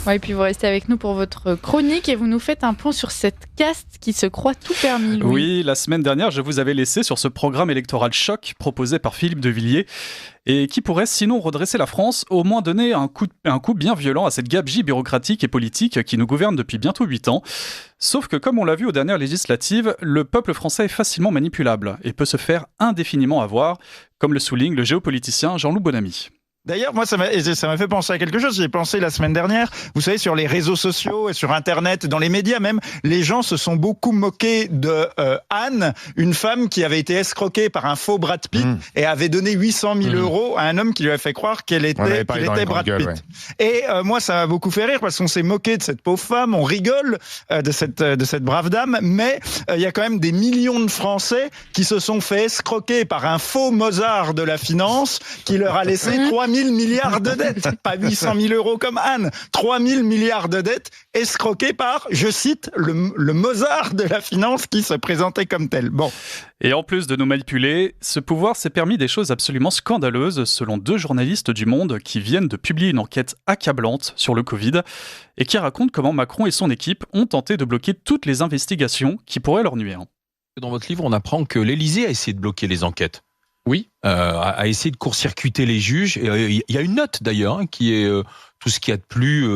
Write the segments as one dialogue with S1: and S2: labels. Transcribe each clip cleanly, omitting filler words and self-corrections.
S1: Ouais, et puis vous restez avec nous pour votre chronique et vous nous faites un point sur cette caste qui se croit tout permis. Louis.
S2: Oui, la semaine dernière, je vous avais laissé sur ce programme électoral choc proposé par Philippe de Villiers et qui pourrait sinon redresser la France, au moins donner un coup bien violent à cette gabegie bureaucratique et politique qui nous gouverne depuis bientôt 8 ans. Sauf que comme on l'a vu aux dernières législatives, le peuple français est facilement manipulable et peut se faire indéfiniment avoir, comme le souligne le géopoliticien Jean-Loup Bonamy.
S3: D'ailleurs, moi, ça m'a fait penser à quelque chose. J'y ai pensé la semaine dernière. Vous savez, sur les réseaux sociaux et sur Internet, dans les médias même, les gens se sont beaucoup moqués de Anne, une femme qui avait été escroquée par un faux Brad Pitt et avait donné 800 000 euros à un homme qui lui avait fait croire qu'il était Brad Pitt. Ouais. Et moi, ça m'a beaucoup fait rire parce qu'on s'est moqué de cette pauvre femme. On rigole de cette brave dame, mais il y a quand même des millions de Français qui se sont fait escroquer par un faux Mozart de la finance qui leur a laissé 3 000 milliards de dettes, pas 800 000 euros comme Anne, 3 000 milliards de dettes escroquées par, je cite, le Mozart de la finance qui se présentait comme tel. Bon.
S2: Et en plus de nous manipuler, ce pouvoir s'est permis des choses absolument scandaleuses selon 2 journalistes du Monde qui viennent de publier une enquête accablante sur le Covid et qui racontent comment Macron et son équipe ont tenté de bloquer toutes les investigations qui pourraient leur nuire.
S4: Dans votre livre, on apprend que l'Élysée a essayé de bloquer les enquêtes. Oui, a essayé de court-circuiter les juges. Il y a une note d'ailleurs qui est tout ce qu'il y a de plus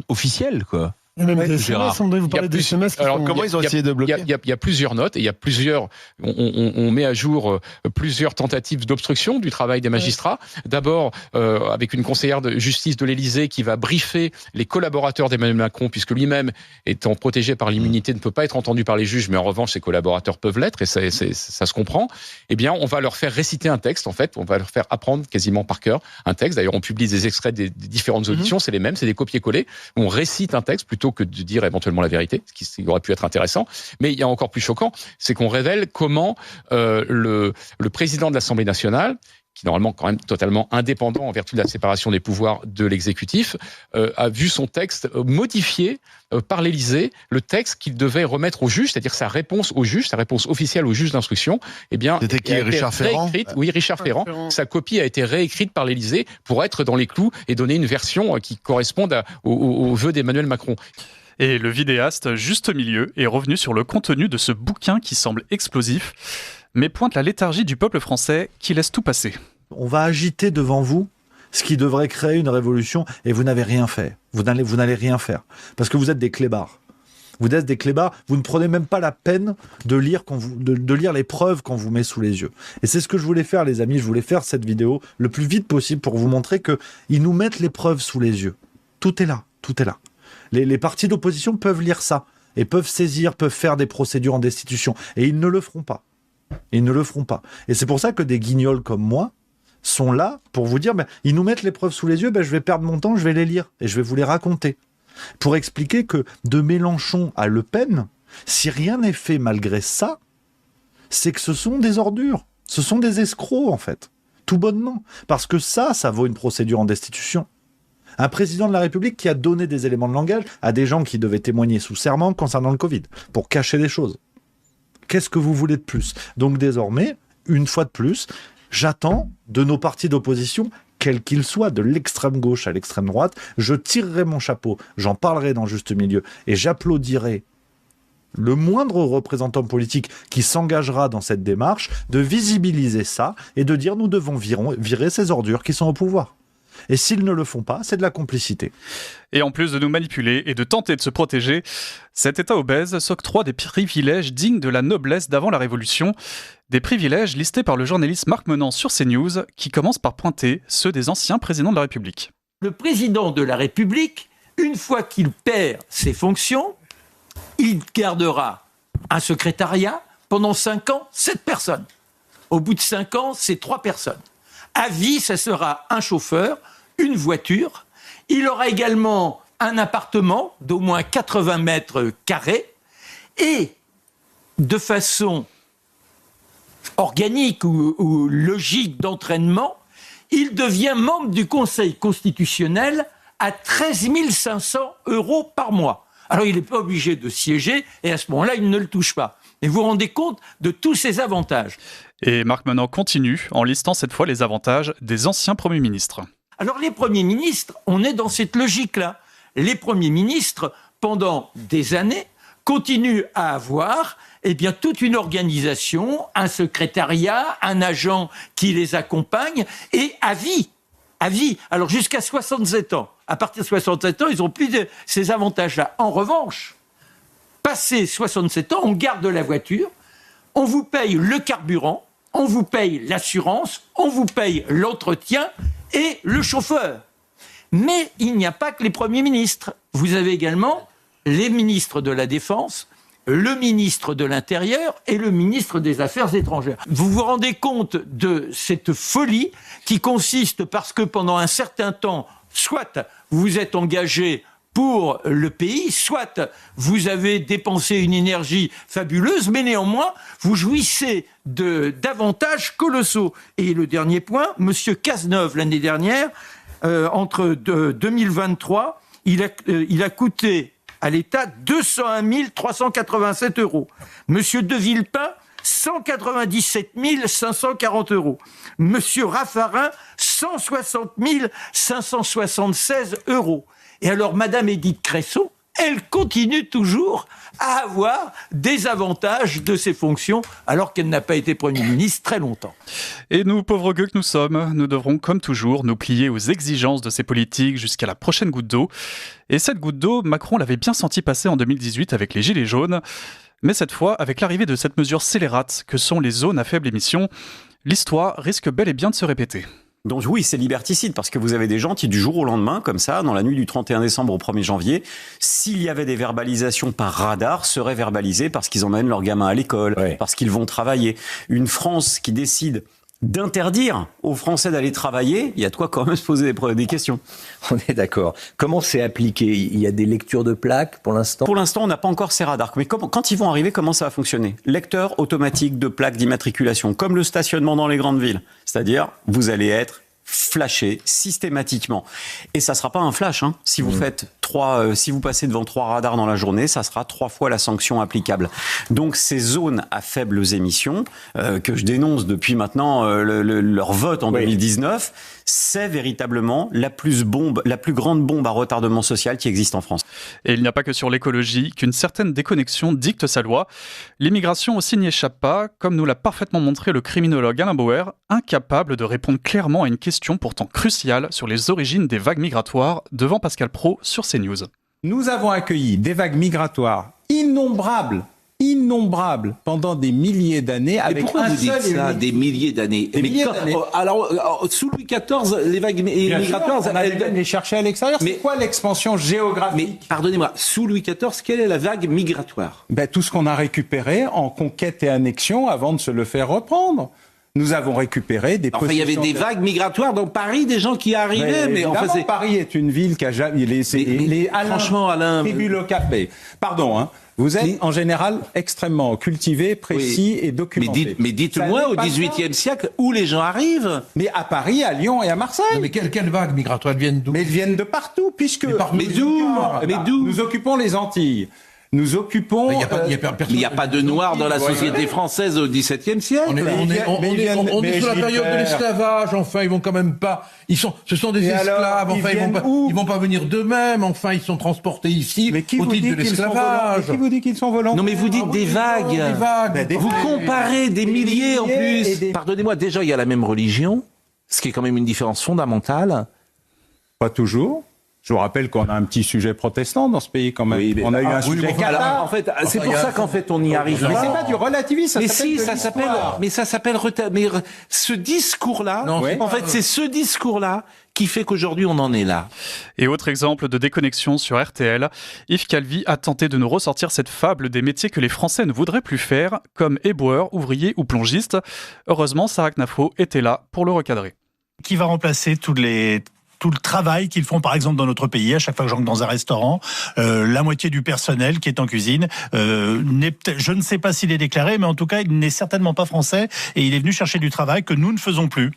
S4: officiel, quoi.
S5: Et même des SMS, vous parlez des SMS.
S6: Alors comment ils ont essayé de bloquer ? Il y a plusieurs notes et il y a plusieurs. On met à jour plusieurs tentatives d'obstruction du travail des magistrats. D'abord avec une conseillère de justice de l'Élysée qui va briefer les collaborateurs d'Emmanuel Macron, puisque lui-même étant protégé par l'immunité ne peut pas être entendu par les juges, mais en revanche ses collaborateurs peuvent l'être et ça se comprend. Eh bien, on va leur faire réciter un texte. En fait, on va leur faire apprendre quasiment par cœur un texte. D'ailleurs, on publie des extraits des différentes auditions. C'est les mêmes, c'est des copier-coller. On récite un texte plutôt que de dire éventuellement la vérité, ce qui aurait pu être intéressant. Mais il y a encore plus choquant, c'est qu'on révèle comment le président de l'Assemblée nationale, qui est normalement quand même totalement indépendant en vertu de la séparation des pouvoirs de l'exécutif, a vu son texte modifié par l'Élysée, le texte qu'il devait remettre au juge, c'est-à-dire sa réponse au juge, sa réponse officielle au juge d'instruction. Eh bien,
S7: c'était qui, Richard Ferrand ?
S6: Oui, Richard Ferrand. Sa copie a été réécrite par l'Élysée pour être dans les clous et donner une version qui corresponde aux vœux d'Emmanuel Macron.
S2: Et le vidéaste Juste Milieu est revenu sur le contenu de ce bouquin qui semble explosif, mais pointe la léthargie du peuple français qui laisse tout passer.
S8: On va agiter devant vous ce qui devrait créer une révolution et vous n'avez rien fait. Vous n'allez rien faire parce que vous êtes des clébards. Vous êtes des clébards, vous ne prenez même pas la peine de lire les preuves qu'on vous met sous les yeux. Et c'est ce que je voulais faire, les amis. Je voulais faire cette vidéo le plus vite possible pour vous montrer qu'ils nous mettent les preuves sous les yeux. Tout est là, tout est là. Les partis d'opposition peuvent lire ça et peuvent saisir, peuvent faire des procédures en destitution. Et ils ne le feront pas. Ils ne le feront pas. Et c'est pour ça que des guignols comme moi sont là pour vous dire, ils nous mettent les preuves sous les yeux, je vais perdre mon temps, je vais les lire et je vais vous les raconter. Pour expliquer que de Mélenchon à Le Pen, si rien n'est fait malgré ça, c'est que ce sont des ordures. Ce sont des escrocs, en fait. Tout bonnement. Parce que ça vaut une procédure en destitution. Un président de la République qui a donné des éléments de langage à des gens qui devaient témoigner sous serment concernant le Covid, pour cacher des choses. Qu'est-ce que vous voulez de plus ? Donc désormais, une fois de plus, j'attends de nos partis d'opposition, quels qu'ils soient, de l'extrême gauche à l'extrême droite, je tirerai mon chapeau, j'en parlerai dans Juste Milieu, et j'applaudirai le moindre représentant politique qui s'engagera dans cette démarche, de visibiliser ça et de dire nous devons virer ces ordures qui sont au pouvoir. Et s'ils ne le font pas, c'est de la complicité.
S2: Et en plus de nous manipuler et de tenter de se protéger, cet État obèse s'octroie des privilèges dignes de la noblesse d'avant la Révolution. Des privilèges listés par le journaliste Marc Menant sur CNews, qui commence par pointer ceux des anciens présidents de la République.
S9: Le président de la République, une fois qu'il perd ses fonctions, il gardera un secrétariat pendant 5 ans, 7 personnes. Au bout de 5 ans, c'est 3 personnes. À vie, ça sera un chauffeur, une voiture. Il aura également un appartement d'au moins 80 mètres carrés. Et de façon organique ou logique d'entraînement, il devient membre du Conseil constitutionnel à 13 500 € par mois. Alors, il n'est pas obligé de siéger et à ce moment-là, il ne le touche pas. Et vous vous rendez compte de tous ces avantages.
S2: Et Marc Menant continue en listant cette fois les avantages des anciens premiers ministres.
S9: Alors, les premiers ministres, on est dans cette logique-là. les premiers ministres, pendant des années, continuent à avoir toute une organisation, un secrétariat, un agent qui les accompagne, et à vie. Alors jusqu'à 67 ans. À partir de 67 ans, ils n'ont plus ces avantages-là. En revanche, passé 67 ans, on garde la voiture, on vous paye le carburant, on vous paye l'assurance, on vous paye l'entretien et le chauffeur. Mais il n'y a pas que les premiers ministres. Vous avez également les ministres de la Défense, le ministre de l'Intérieur et le ministre des Affaires étrangères. Vous vous rendez compte de cette folie qui consiste parce que pendant un certain temps, soit vous vous êtes engagé pour le pays, soit vous avez dépensé une énergie fabuleuse, mais néanmoins, vous jouissez d'avantages colossaux. Et le dernier point, M. Cazeneuve, l'année dernière, entre 2023, il a coûté à l'État 201 387 €. Monsieur De Villepin, 197 540 €. Monsieur Raffarin, 160 576 €. Et alors, Madame Édith Cresson, elle continue toujours à avoir des avantages de ses fonctions, alors qu'elle n'a pas été Premier ministre très longtemps.
S2: Et nous, pauvres gueux que nous sommes, nous devrons, comme toujours, nous plier aux exigences de ces politiques jusqu'à la prochaine goutte d'eau. Et cette goutte d'eau, Macron l'avait bien senti passer en 2018 avec les Gilets jaunes. Mais cette fois, avec l'arrivée de cette mesure scélérate que sont les zones à faible émission, l'histoire risque bel et bien de se répéter.
S7: Donc oui, c'est liberticide, parce que vous avez des gens qui, du jour au lendemain, comme ça, dans la nuit du 31 décembre au 1er janvier, s'il y avait des verbalisations par radar, seraient verbalisés parce qu'ils emmènent leurs gamins à l'école, parce qu'ils vont travailler. Une France qui décide d'interdire aux Français d'aller travailler, il y a de quoi quand même se poser des questions.
S10: On est d'accord. Comment c'est appliqué ? Il y a des lectures de plaques pour l'instant ?
S7: Pour l'instant, on n'a pas encore ces radars. Mais quand ils vont arriver, comment ça va fonctionner ? Lecteur automatique de plaques d'immatriculation, comme le stationnement dans les grandes villes. C'est-à-dire, vous allez être flashé systématiquement. Et ça sera pas un flash, hein. Si vous si vous passez devant 3 radars dans la journée, ça sera 3 fois la sanction applicable. Donc ces zones à faibles émissions, que je dénonce depuis maintenant leur vote en 2019, c'est véritablement la plus grande bombe à retardement social qui existe en France.
S2: Et il n'y a pas que sur l'écologie qu'une certaine déconnexion dicte sa loi. L'immigration aussi n'y échappe pas, comme nous l'a parfaitement montré le criminologue Alain Bauer, incapable de répondre clairement à une question pourtant cruciale sur les origines des vagues migratoires devant Pascal Praud sur CNews.
S11: Nous avons accueilli des vagues migratoires innombrables pendant des milliers d'années.
S12: Mais pourquoi vous dites ça, des milliers d'années? Alors, sous Louis XIV, les vagues migratoires...
S11: On allait les chercher à l'extérieur. C'est quoi l'expansion géographique?
S12: Mais pardonnez-moi, sous Louis XIV, quelle est la vague migratoire?
S11: Tout ce qu'on a récupéré en conquête et annexion avant de se le faire reprendre. Nous avons récupéré des possessions...
S12: il y avait des vagues migratoires dans Paris, des gens qui arrivaient, mais
S11: Paris est une ville qui a jamais...
S12: Franchement, Alain...
S11: Pardon, hein. Vous êtes en général extrêmement cultivé, précis et documenté.
S12: Mais dites-moi au XVIIIe siècle où les gens arrivent.
S11: Mais à Paris, à Lyon et à Marseille.
S13: Non, mais quelles vagues migratoires viennent d'où?
S11: Mais elles viennent de partout, puisque
S12: mais d'où
S11: nous occupons les Antilles. Nous occupons...
S12: Il n'y a pas de Noirs dans la société française au XVIIe siècle.
S13: On est sous la période de l'esclavage, enfin, ils vont quand même pas... Ce sont des esclaves, enfin, ils vont pas venir d'eux-mêmes, enfin, ils sont transportés ici au titre de l'esclavage.
S11: Qui vous dit qu'ils sont volontaires?
S12: Non, mais vous dites des vagues. Vous comparez des milliers en plus. Pardonnez-moi, déjà, il y a la même religion, ce qui est quand même une différence fondamentale.
S11: Pas toujours. Je vous rappelle qu'on a un petit sujet protestant dans ce pays quand même. Oui, on a eu un sujet cathare.
S12: En fait, c'est pour ça qu'en fait on y arrive.
S11: Mais c'est pas du relativisme.
S12: Mais ça s'appelle. Mais ce discours-là, en fait, c'est ce discours-là qui fait qu'aujourd'hui on en est là.
S2: Et autre exemple de déconnexion sur RTL, Yves Calvi a tenté de nous ressortir cette fable des métiers que les Français ne voudraient plus faire, comme éboueur, ouvrier ou plongiste. Heureusement, Sarah Knafo était là pour le recadrer.
S14: Qui va remplacer tout le travail qu'ils font, par exemple, dans notre pays, à chaque fois que j'entre dans un restaurant, la moitié du personnel qui est en cuisine, je ne sais pas s'il est déclaré, mais en tout cas, il n'est certainement pas français et il est venu chercher du travail que nous ne faisons plus.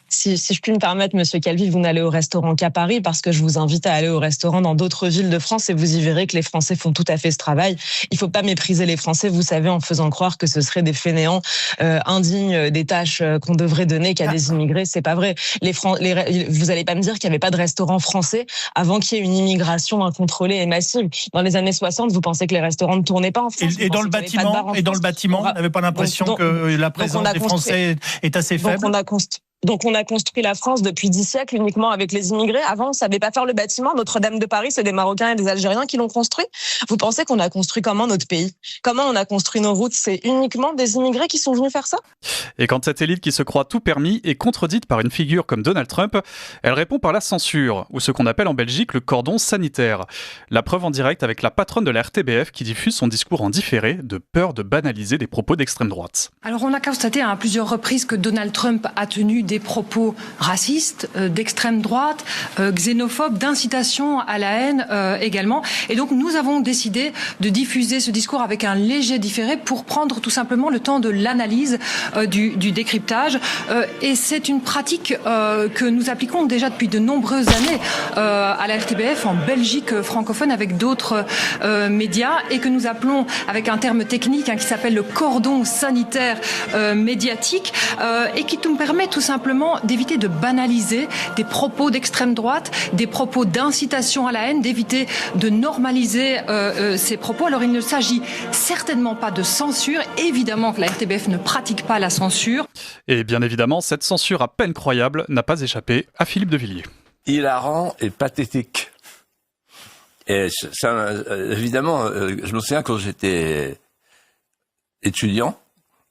S15: Si je puis me permettre, Monsieur Calvi, vous n'allez au restaurant qu'à Paris parce que je vous invite à aller au restaurant dans d'autres villes de France et vous y verrez que les Français font tout à fait ce travail. Il faut pas mépriser les Français, vous savez, en faisant croire que ce seraient des fainéants indignes des tâches qu'on devrait donner qu'à des immigrés. C'est pas vrai. Vous allez pas me dire qu'il y avait pas de restaurant français avant qu'il y ait une immigration incontrôlée et massive. Dans les années 60, vous pensez que les restaurants ne tournaient pas en France?
S14: Et dans le bâtiment, vous n'avez pas l'impression que la présence des Français est assez faible?
S15: Donc on a construit la France depuis 10 siècles uniquement avec les immigrés. Avant, on savait pas faire le bâtiment. Notre-Dame de Paris, c'est des Marocains et des Algériens qui l'ont construit. Vous pensez qu'on a construit comment notre pays? Comment on a construit nos routes? C'est uniquement des immigrés qui sont venus faire ça?
S2: Et quand cette élite qui se croit tout permis est contredite par une figure comme Donald Trump, elle répond par la censure, ou ce qu'on appelle en Belgique le cordon sanitaire. La preuve en direct avec la patronne de la RTBF qui diffuse son discours en différé de peur de banaliser des propos d'extrême droite.
S16: Alors on a constaté à plusieurs reprises que Donald Trump a tenu des propos racistes, d'extrême droite, xénophobes, d'incitation à la haine également. Et donc nous avons décidé de diffuser ce discours avec un léger différé pour prendre tout simplement le temps de l'analyse, du décryptage. Et c'est une pratique que nous appliquons déjà depuis de nombreuses années à la RTBF en Belgique francophone avec d'autres médias et que nous appelons avec un terme technique qui s'appelle le cordon sanitaire médiatique et qui nous permet tout simplement d'éviter de banaliser des propos d'extrême droite, des propos d'incitation à la haine, d'éviter de normaliser ces propos. Alors il ne s'agit certainement pas de censure. Évidemment que la RTBF ne pratique pas la censure.
S2: Et bien évidemment, cette censure à peine croyable n'a pas échappé à Philippe de Villiers.
S17: Hilarant et pathétique. Et ça, évidemment, je me souviens quand j'étais étudiant,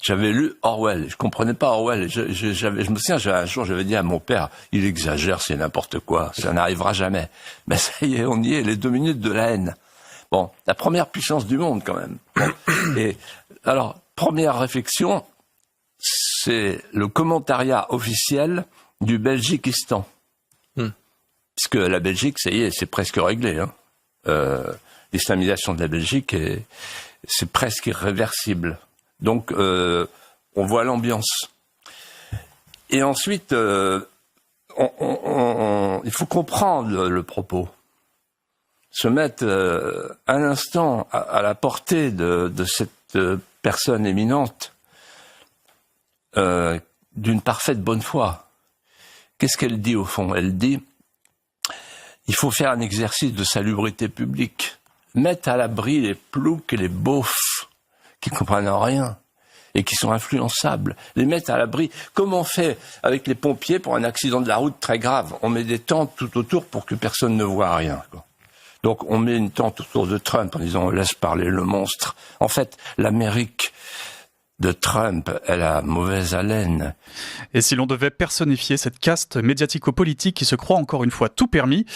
S17: j'avais lu Orwell. Je comprenais pas Orwell. Je me souviens, un jour, j'avais dit à mon père, il exagère, c'est n'importe quoi. Ça n'arrivera jamais. Mais ça y est, on y est, les 2 minutes de la haine. Bon, la première puissance du monde, quand même. Et alors, première réflexion, c'est le commentariat officiel du Belgiquistan. Puisque la Belgique, ça y est, c'est presque réglé. L'islamisation de la Belgique, c'est presque irréversible. Donc, on voit l'ambiance. Et ensuite, il faut comprendre le propos. Se mettre un instant à la portée de cette personne éminente d'une parfaite bonne foi. Qu'est-ce qu'elle dit au fond? Elle dit, il faut faire un exercice de salubrité publique. Mettre à l'abri les ploucs et les beaufs qui comprennent rien et qui sont influençables. Les mettre à l'abri. Comme on fait avec les pompiers pour un accident de la route très grave. On met des tentes tout autour pour que personne ne voit rien, quoi. Donc on met une tente autour de Trump en disant on laisse parler le monstre. En fait, l'Amérique de Trump, elle a mauvaise haleine.
S2: Et si l'on devait personnifier cette caste médiatico-politique qui se croit encore une fois tout permis,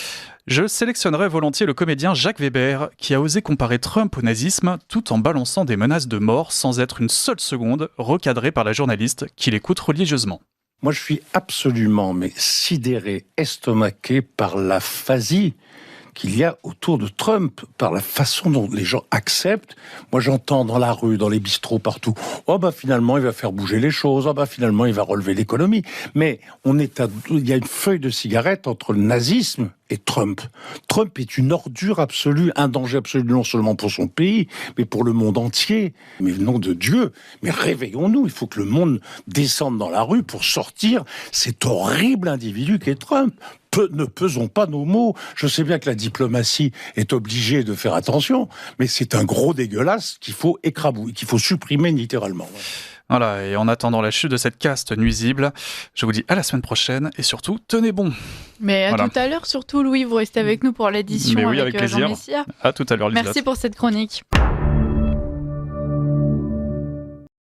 S2: je sélectionnerais volontiers le comédien Jacques Weber qui a osé comparer Trump au nazisme tout en balançant des menaces de mort sans être une seule seconde recadré par la journaliste qui l'écoute religieusement.
S18: Moi je suis absolument sidéré, estomaqué par l'aphasie qu'il y a autour de Trump, par la façon dont les gens acceptent. Moi, j'entends dans la rue, dans les bistrots, partout, oh bah finalement, il va faire bouger les choses, oh bah finalement, il va relever l'économie. Mais il y a une feuille de cigarette entre le nazisme et Trump. Trump est une ordure absolue, un danger absolu non seulement pour son pays, mais pour le monde entier. Mais au nom de Dieu, mais réveillons-nous, il faut que le monde descende dans la rue pour sortir cet horrible individu qu'est Trump. Ne pesons pas nos mots. Je sais bien que la diplomatie est obligée de faire attention, mais c'est un gros dégueulasse qu'il faut écrabouiller, qu'il faut supprimer littéralement.
S2: Voilà, et en attendant la chute de cette caste nuisible, je vous dis à la semaine prochaine et surtout, tenez bon.
S1: Mais à tout à l'heure, surtout Louis, vous restez avec nous pour l'édition
S2: avec
S1: plaisir.
S2: Jean Messia. À tout à l'heure, Lisette.
S1: Merci pour cette chronique.